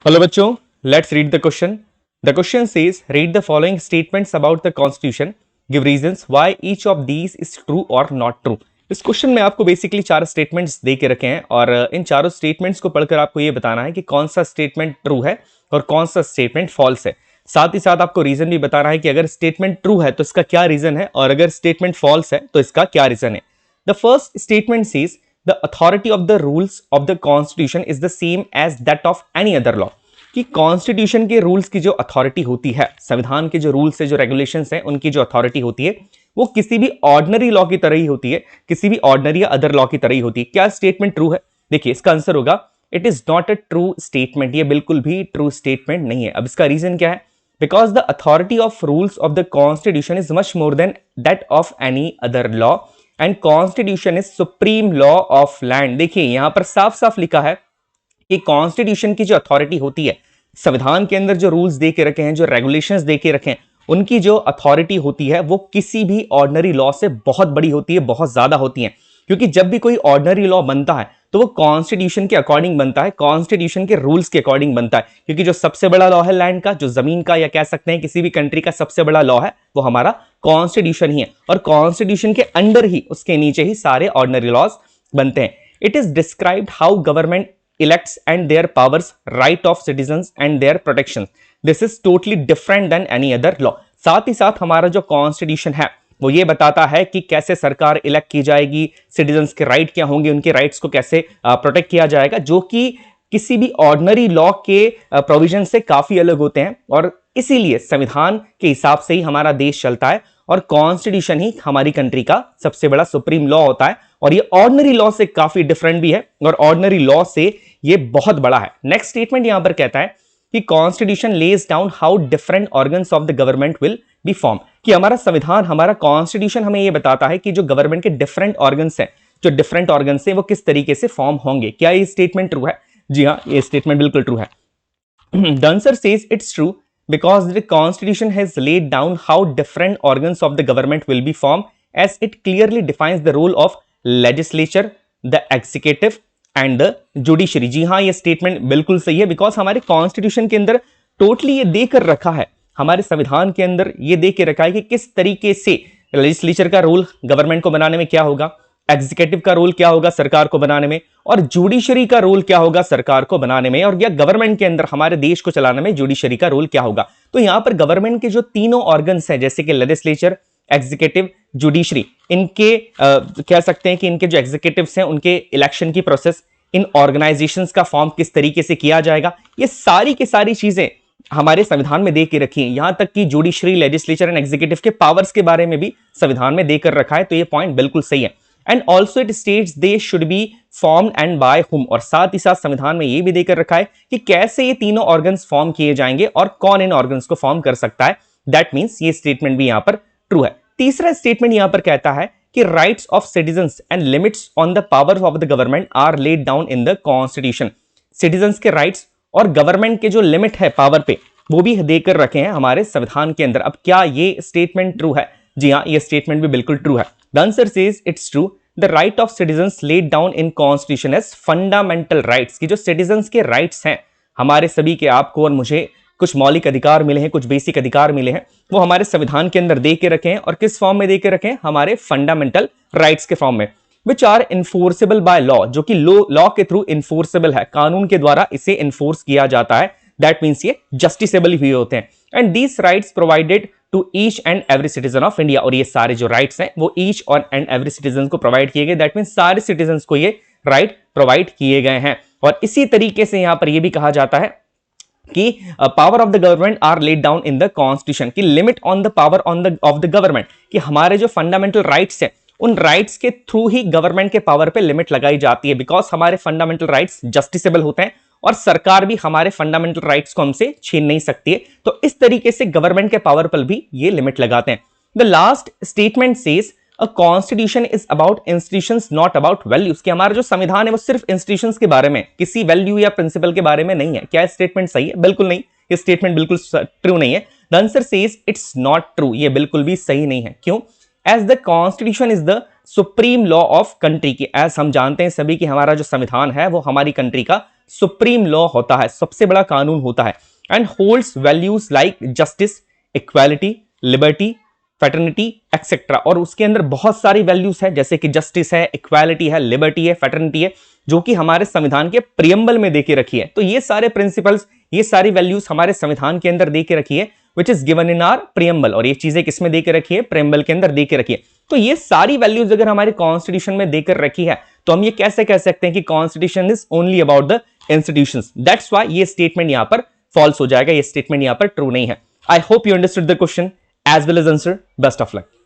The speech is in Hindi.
हेलो बच्चों, let's read the question. The question says read the following statements about the constitution, give reasons why each of these is true और नॉट ट्रू. इस क्वेश्चन में आपको बेसिकली चार स्टेटमेंट्स दे के रखे हैं और इन चारों स्टेटमेंट्स को पढ़कर आपको ये बताना है कि कौन सा स्टेटमेंट ट्रू है और कौन सा स्टेटमेंट फॉल्स है. साथ ही साथ आपको रीजन भी बताना है कि अगर स्टेटमेंट ट्रू है तो इसका क्या रीजन है और अगर स्टेटमेंट फॉल्स है तो इसका क्या रीजन है. The first statement says the authority of the rules of the constitution is the same as that of any other law. कि कॉन्स्टिट्यूशन के रूल्स की जो अथॉरिटी होती है, संविधान के जो रूल्स है, जो रेगुलेशंस हैं, उनकी जो अथॉरिटी होती है वो किसी भी ऑर्डिनरी लॉ की तरह ही होती है, किसी भी ऑर्डिनरी या अदर लॉ की तरह ही होती है. क्या स्टेटमेंट ट्रू है? देखिए, इसका आंसर होगा it is not a true statement. ये बिल्कुल भी ट्रू स्टेटमेंट नहीं है. अब इसका रीजन क्या है? Because the authority of rules of the constitution is much more than that of any other law and constitution is supreme law of land. देखिए, यहां पर साफ साफ लिखा है कि कॉन्स्टिट्यूशन की जो अथॉरिटी होती है, संविधान के अंदर जो रूल्स दे के रखे हैं, जो रेगुलेशंस दे के रखे हैं, उनकी जो अथॉरिटी होती है वो किसी भी ऑर्डिनरी लॉ से बहुत बड़ी होती है, बहुत ज्यादा होती है. क्योंकि जब भी कोई ऑर्डिनरी लॉ बनता है तो वो कॉन्स्टिट्यूशन के अकॉर्डिंग बनता है, कॉन्स्टिट्यूशन के रूल्स के अकॉर्डिंग बनता है. क्योंकि जो सबसे बड़ा लॉ है लैंड का, जो जमीन का, या कह सकते हैं किसी भी कंट्री का सबसे बड़ा लॉ है, वो हमारा कॉन्स्टिट्यूशन ही है. और कॉन्स्टिट्यूशन के अंडर ही, उसके नीचे ही सारे ऑर्डिनरी लॉज बनते हैं. It is described how government elects and their powers, right of citizens and their protection. This is totally different than any other law. साथ ही साथ हमारा जो कॉन्स्टिट्यूशन है वो ये बताता है कि कैसे सरकार इलेक्ट की जाएगी, सिटीजन्स के राइट क्या होंगे, उनके राइट्स को कैसे प्रोटेक्ट किया जाएगा, जो कि किसी भी ऑर्डिनरी लॉ के प्रोविजन से काफी अलग होते हैं. और इसीलिए संविधान के हिसाब से ही हमारा देश चलता है और कॉन्स्टिट्यूशन ही हमारी कंट्री का सबसे बड़ा सुप्रीम लॉ होता है. और ये ऑर्डिनरी लॉ से काफी डिफरेंट भी है और ऑर्डिनरी लॉ से ये बहुत बड़ा है. नेक्स्ट स्टेटमेंट यहां पर कहता है कि constitution lays down how different organs of the government will be form. कि हमारा संविधान, हमारा कॉन्स्टिट्यूशन हमें यह बताता है कि जो गवर्नमेंट के डिफरेंट ऑर्गन्स हैं, जो डिफरेंट ऑर्गन्स हैं, वो किस तरीके से फॉर्म होंगे. क्या ये स्टेटमेंट ट्रू है? जी हाँ, ये स्टेटमेंट बिल्कुल ट्रू है. The answer says it's true because the constitution has laid down how different organs of the government will be formed as it clearly defines the role of legislature, the executive and the judiciary. जी हाँ, ये स्टेटमेंट बिल्कुल सही है बिकॉज हमारे कॉन्स्टिट्यूशन के अंदर टोटली ये देकर रखा है, हमारे संविधान के अंदर ये दे के रखा है कि किस तरीके से लेजिस्लेचर का रोल गवर्नमेंट को बनाने में क्या होगा, एग्जीक्यूटिव का रोल क्या होगा सरकार को बनाने में, और जुडिशरी का रोल क्या होगा सरकार को बनाने में, और या गवर्नमेंट के अंदर हमारे देश को चलाने में जुडिशरी का रोल क्या होगा. तो यहां पर गवर्नमेंट के जो तीनों ऑर्गन्स हैं, जैसे कि लेजिस्लेचर, एग्जीक्यूटिव, जुडिशरी, इनके कह सकते हैं कि इनके जो एग्जीक्यूटिव्स हैं उनके इलेक्शन की प्रोसेस, इन ऑर्गेनाइजेशंस का फॉर्म किस तरीके से किया जाएगा, ये सारी की सारी चीजें हमारे संविधान में दे के रखी है. यहां तक कि जुडिशरी, लेजिस्लेचर एंड एग्जीक्यूटिव के पावर्स के बारे में भी संविधान में देकर रखा है. तो ये पॉइंट बिल्कुल सही है. And also it states they should be formed and by whom. और साथ ही साथ संविधान में यह भी देकर रखा है कि कैसे ये तीनों ऑर्गन्स फॉर्म किए जाएंगे और कौन इन ऑर्गन्स को फॉर्म कर सकता है. दैट मीन्स ये स्टेटमेंट भी यहां पर ट्रू है. तीसरा स्टेटमेंट यहां पर कहता है कि rights of citizens and limits on the power of the government are laid down in the constitution. Citizens के राइट्स और गवर्नमेंट के जो लिमिट है पावर पे, वो भी देकर रखे हैं हमारे संविधान के अंदर. अब क्या ये स्टेटमेंट ट्रू है? जी हाँ, ये स्टेटमेंट भी बिल्कुल ट्रू है. The answer says it's true. The right of citizens laid down in constitution as fundamental rights. की जो सिटीजंस के राइट्स हैं, हमारे सभी के, आपको और मुझे कुछ मौलिक अधिकार मिले हैं, कुछ बेसिक अधिकार मिले हैं, वो हमारे संविधान के अंदर दे के रखे हैं. और किस फॉर्म में दे के रखे हैं? हमारे फंडामेंटल राइट्स के फॉर्म में, which are enforceable by law. जो कि लॉ के थ्रू इन्फोर्सेबल है, कानून के द्वारा इसे इन्फोर्स किया जाता है. दैट मीन्स ये जस्टिसेबल हुए होते हैं. And these rights provided to each and every citizen of India. और ये सारे जो राइट्स हैं वो ईच और एंड एवरी सिटीजन को प्रोवाइड किए गए. दैट मीन्स सारे सिटीजन को ये राइट प्रोवाइड किए गए हैं. और इसी तरीके से यहां पर यह भी कहा जाता है कि power of the government are laid down in the constitution. की limit on the power of the government, कि हमारे जो फंडामेंटल राइट्स हैं उन राइट्स के थ्रू ही गवर्नमेंट के पावर पे लिमिट लगाई जाती है. बिकॉज हमारे फंडामेंटल राइट्स जस्टिसेबल होते हैं और सरकार भी हमारे फंडामेंटल राइट्स को हमसे छीन नहीं सकती है. तो इस तरीके से गवर्नमेंट के पावर पर भी ये लिमिट लगाते हैं. The last statement says a constitution is about institutions not about values. कि हमारा जो संविधान है वो सिर्फ इंस्टीट्यूशंस के बारे में, किसी वैल्यू या प्रिंसिपल के बारे में नहीं है. क्या स्टेटमेंट सही है? बिल्कुल नहीं, ये स्टेटमेंट बिल्कुल ट्रू नहीं है. The answer says it's not true. ये बिल्कुल भी सही नहीं है. क्यों? As the constitution is the supreme law of country. की एज हम जानते हैं सभी कि हमारा जो संविधान है वो हमारी कंट्री का सुप्रीम लॉ होता है, सबसे बड़ा कानून होता है। And holds values like justice, equality, liberty, fraternity etcetera. और उसके अंदर बहुत सारी वैल्यूज है, जैसे कि जस्टिस है, इक्वालिटी है, लिबर्टी है, फैटर्निटी है, जो कि हमारे संविधान के प्रियम्बल में देके रखी है। तो ये सारे प्रिंसिपल्स, ये सारी वैल्यूज हमारे संविधान के अंदर देके रखी है, which is given in are preamble. और ये चीजें किसमें देके रखी है? प्रियम्बल के अंदर देके रखी है। तो ये सारी वैल्यूज अगर हमारे कॉन्स्टिट्यूशन में देकर रखी है, तो हम ये कैसे कह सकते हैं कि constitution is only about the institutions? That's why ये स्टेटमेंट यहां पर फॉल्स हो जाएगा, ये स्टेटमेंट यहां पर ट्रू नहीं है। I hope you understood the question as well as answer. Best of luck.